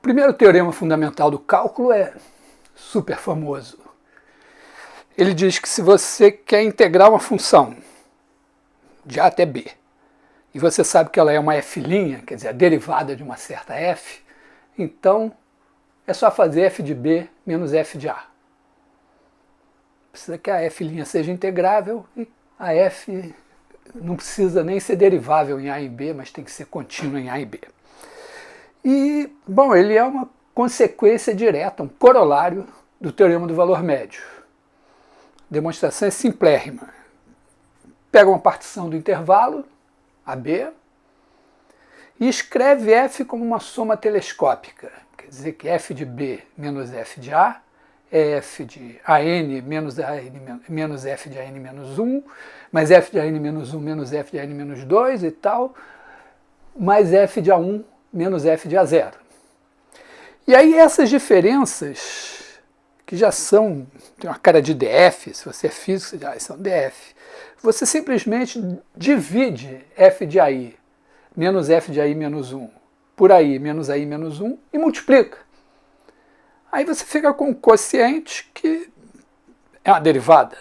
primeiro teorema fundamental do cálculo é super famoso. Ele diz que se você quer integrar uma função de A até B, e você sabe que ela é uma f', quer dizer, a derivada de uma certa f, então é só fazer f de b menos f de a. Precisa que a f' seja integrável e a f não precisa nem ser derivável em a e b, mas tem que ser contínua em a e b. E, bom, ele é uma consequência direta, um corolário do teorema do valor médio. A demonstração é simplérrima. Pega uma partição do intervalo, AB, e escreve f como uma soma telescópica. Quer dizer que f de b menos f de a é f de an menos f de an menos 1, mais f de an menos 1 menos f de an menos 2 e tal, mais f de a1 menos f de a0. E aí essas diferenças, que já são, tem uma cara de df, se você é físico, já são df, você simplesmente divide f de ai menos f de ai menos 1 por ai menos 1 e multiplica. Aí você fica com um quociente que é uma derivada,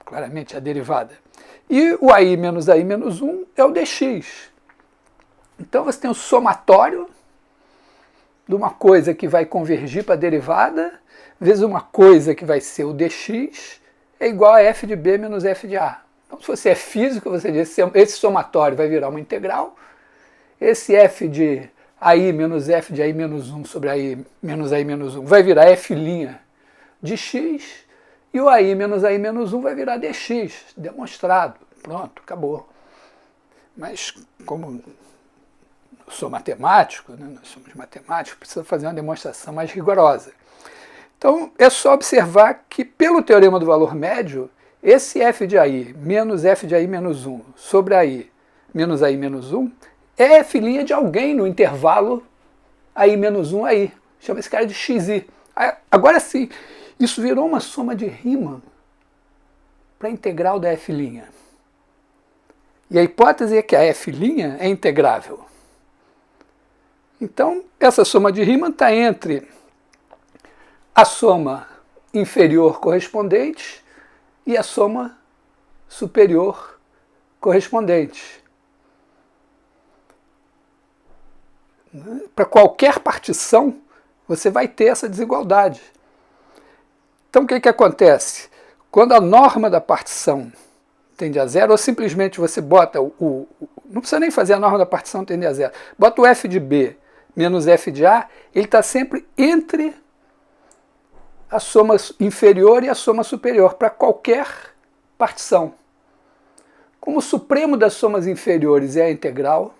claramente é a derivada. E o ai menos 1 é o dx. Então você tem o somatório de uma coisa que vai convergir para a derivada, vezes uma coisa que vai ser o dx, é igual a f de b menos f de a. Então, se você é físico, você diz que esse somatório vai virar uma integral, esse f de ai menos f de ai menos 1 sobre ai menos 1 vai virar f' de x, e o ai menos 1 vai virar dx, demonstrado. Pronto, acabou. Mas, como eu sou matemático, né, nós somos matemáticos, precisa fazer uma demonstração mais rigorosa. Então, é só observar que, pelo teorema do valor médio, esse f de ai menos f de ai menos 1 sobre ai menos 1 é f' de alguém no intervalo ai menos 1 ai. Chama esse cara de xi. Agora sim, isso virou uma soma de Riemann para a integral da f'. E a hipótese é que a f' é integrável. Então, essa soma de Riemann está entre a soma inferior correspondente e a soma superior correspondente. Para qualquer partição, você vai ter essa desigualdade. Então, o que acontece? Quando a norma da partição tende a zero, ou simplesmente você bota não precisa nem fazer a norma da partição tende a zero, bota o f de b menos f de a, ele está sempre entre a soma inferior e a soma superior, para qualquer partição. Como o supremo das somas inferiores é a integral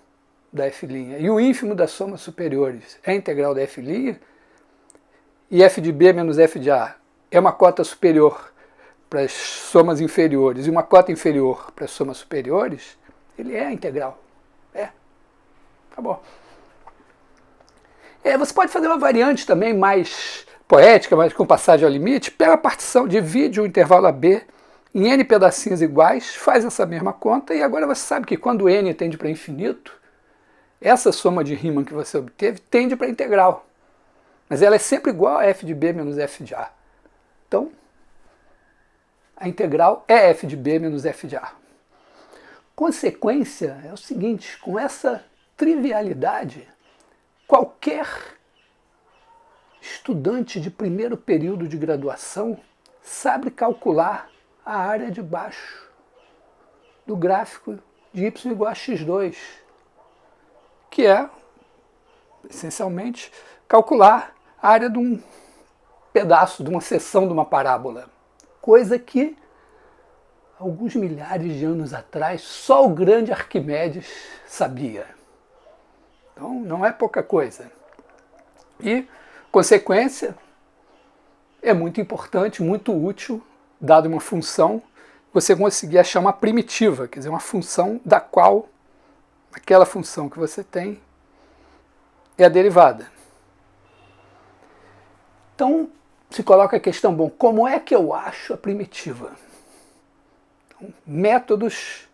da f' e o ínfimo das somas superiores é a integral da f', e f de b menos f de a é uma cota superior para as somas inferiores e uma cota inferior para as somas superiores, ele é a integral. Acabou. Você pode fazer uma variante também mais poética, mas com passagem ao limite. Pega a partição, divide o intervalo AB em n pedacinhos iguais, faz essa mesma conta, e agora você sabe que quando n tende para infinito, essa soma de Riemann que você obteve tende para a integral. Mas ela é sempre igual a f de b menos f de a. Então, a integral é f de b menos f de a. Consequência é o seguinte: com essa trivialidade, qualquer estudante de primeiro período de graduação sabe calcular a área de baixo do gráfico de y igual a x2, que é, essencialmente, calcular a área de um pedaço, de uma seção de uma parábola. Coisa que, alguns milhares de anos atrás, só o grande Arquimedes sabia. Então, não é pouca coisa. E, consequência, é muito importante, muito útil, dado uma função, você conseguir achar uma primitiva, quer dizer, uma função da qual aquela função que você tem é a derivada. Então, se coloca a questão, bom, como é que eu acho a primitiva? Então, métodos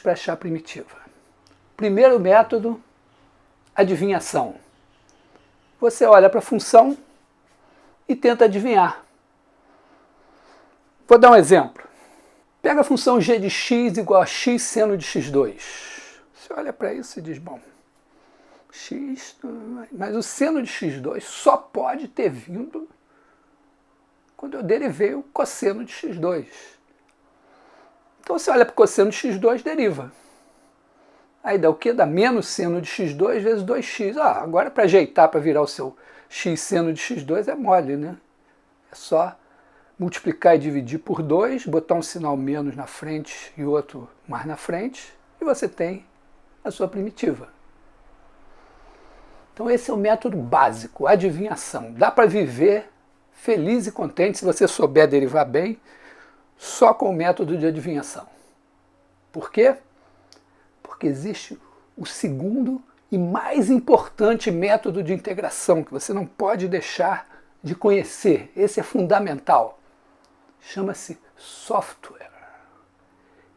para achar a primitiva. Primeiro método, adivinhação. você olha para a função e tenta adivinhar. Vou dar um exemplo. Pega a função g de x igual a x seno de x2. Você olha para isso e diz, bom, x, mas o seno de x2 só pode ter vindo quando eu derivei o cosseno de x2. Então você olha para o cosseno de x2, deriva. Aí dá o quê? Dá menos seno de x2 vezes 2x. Agora para ajeitar, para virar o seu x seno de x2 é mole, né? É só multiplicar e dividir por 2, botar um sinal menos na frente e outro mais na frente, e você tem a sua primitiva. Então esse é o método básico, adivinhação. Dá para viver feliz e contente se você souber derivar bem, só com o método de adivinhação. Por quê? Porque existe o segundo e mais importante método de integração que você não pode deixar de conhecer. Esse é fundamental. Chama-se software.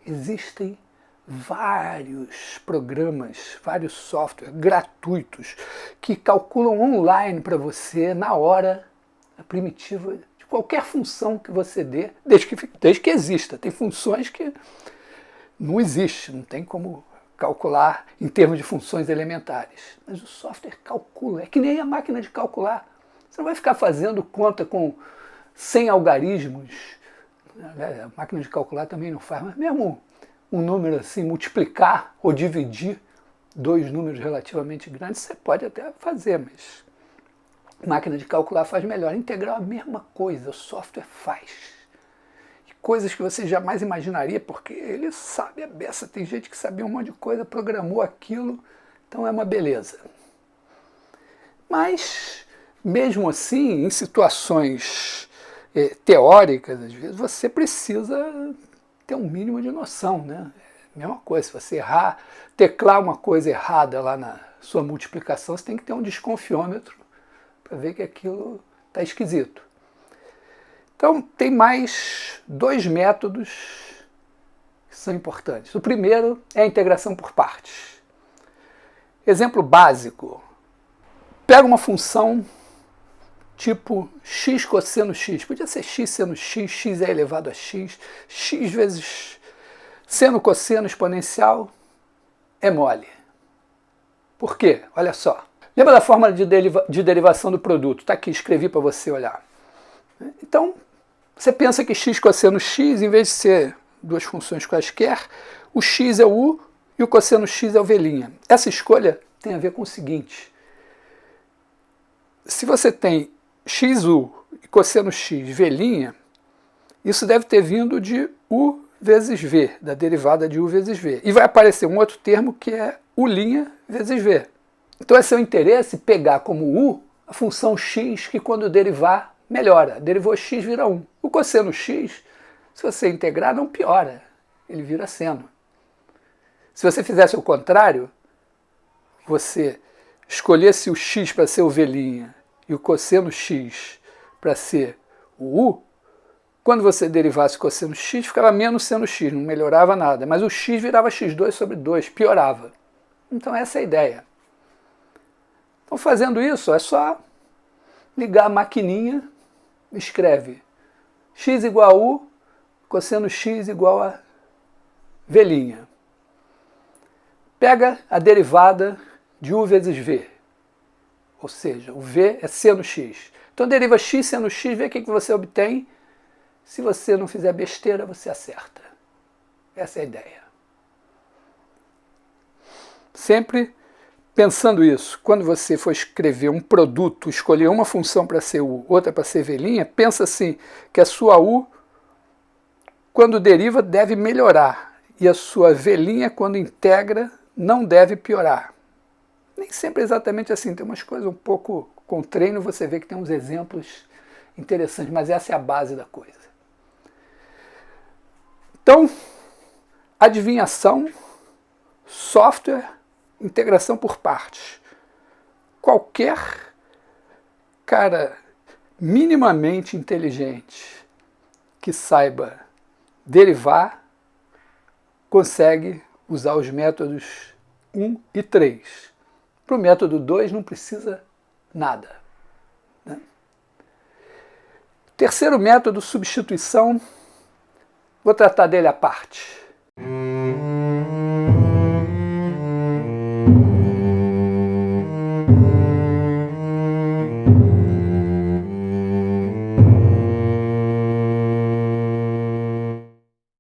Existem vários programas, vários softwares gratuitos que calculam online para você, na hora, a primitiva de qualquer função que você dê, desde que exista. Tem funções que não existem, não tem como calcular em termos de funções elementares. Mas o software calcula, é que nem a máquina de calcular. Você não vai ficar fazendo conta com 100 algarismos. A máquina de calcular também não faz, mas mesmo um número assim, multiplicar ou dividir dois números relativamente grandes, você pode até fazer, mas a máquina de calcular faz melhor. Integral é a mesma coisa, o software faz. E coisas que você jamais imaginaria, porque ele sabe a beça. Tem gente que sabia um monte de coisa, programou aquilo, então é uma beleza. Mas, mesmo assim, em situações teóricas, às vezes, você precisa ter um mínimo de noção, né? Mesma coisa, se você errar, teclar uma coisa errada lá na sua multiplicação, você tem que ter um desconfiômetro para ver que aquilo está esquisito. Então, tem mais dois métodos que são importantes. O primeiro é a integração por partes. Exemplo básico. Pega uma função tipo x cosseno x. Podia ser x seno x, x é elevado a x, x vezes seno cosseno exponencial é mole. Por quê? Olha só. Lembra da fórmula de derivação do produto? Está aqui, escrevi para você olhar. Então, você pensa que x cosseno x, em vez de ser duas funções quaisquer, o x é o u e o cosseno x é o v'. Essa escolha tem a ver com o seguinte. Se você tem xu e cosseno x v', isso deve ter vindo de u vezes v, da derivada de u vezes v. E vai aparecer um outro termo que é u' vezes v. Então é seu interesse pegar como u a função x que quando derivar melhora. Derivou x, vira 1. O cosseno x, se você integrar, não piora. Ele vira seno. Se você fizesse o contrário, você escolhesse o x para ser o v' e o cosseno x para ser o u, quando você derivasse o cosseno x, ficava menos seno x, não melhorava nada. Mas o x virava x2 sobre 2, piorava. Então essa é a ideia. Então fazendo isso, é só ligar a maquininha, escreve x igual a u, cosseno x igual a v'. Pega a derivada de u vezes v. Ou seja, o v é seno x. Então deriva x seno x, vê o que você obtém. Se você não fizer besteira, você acerta. Essa é a ideia. Sempre pensando isso, quando você for escrever um produto, escolher uma função para ser u, outra para ser v', pensa assim, que a sua u, quando deriva, deve melhorar. E a sua v', quando integra, não deve piorar. Nem sempre é exatamente assim, tem umas coisas um pouco, com treino você vê que tem uns exemplos interessantes, mas essa é a base da coisa. Então, adivinhação, software, integração por partes. Qualquer cara minimamente inteligente que saiba derivar consegue usar os métodos 1 e 3. Para o método 2 não precisa nada. Né? Terceiro método, substituição, vou tratar dele à parte.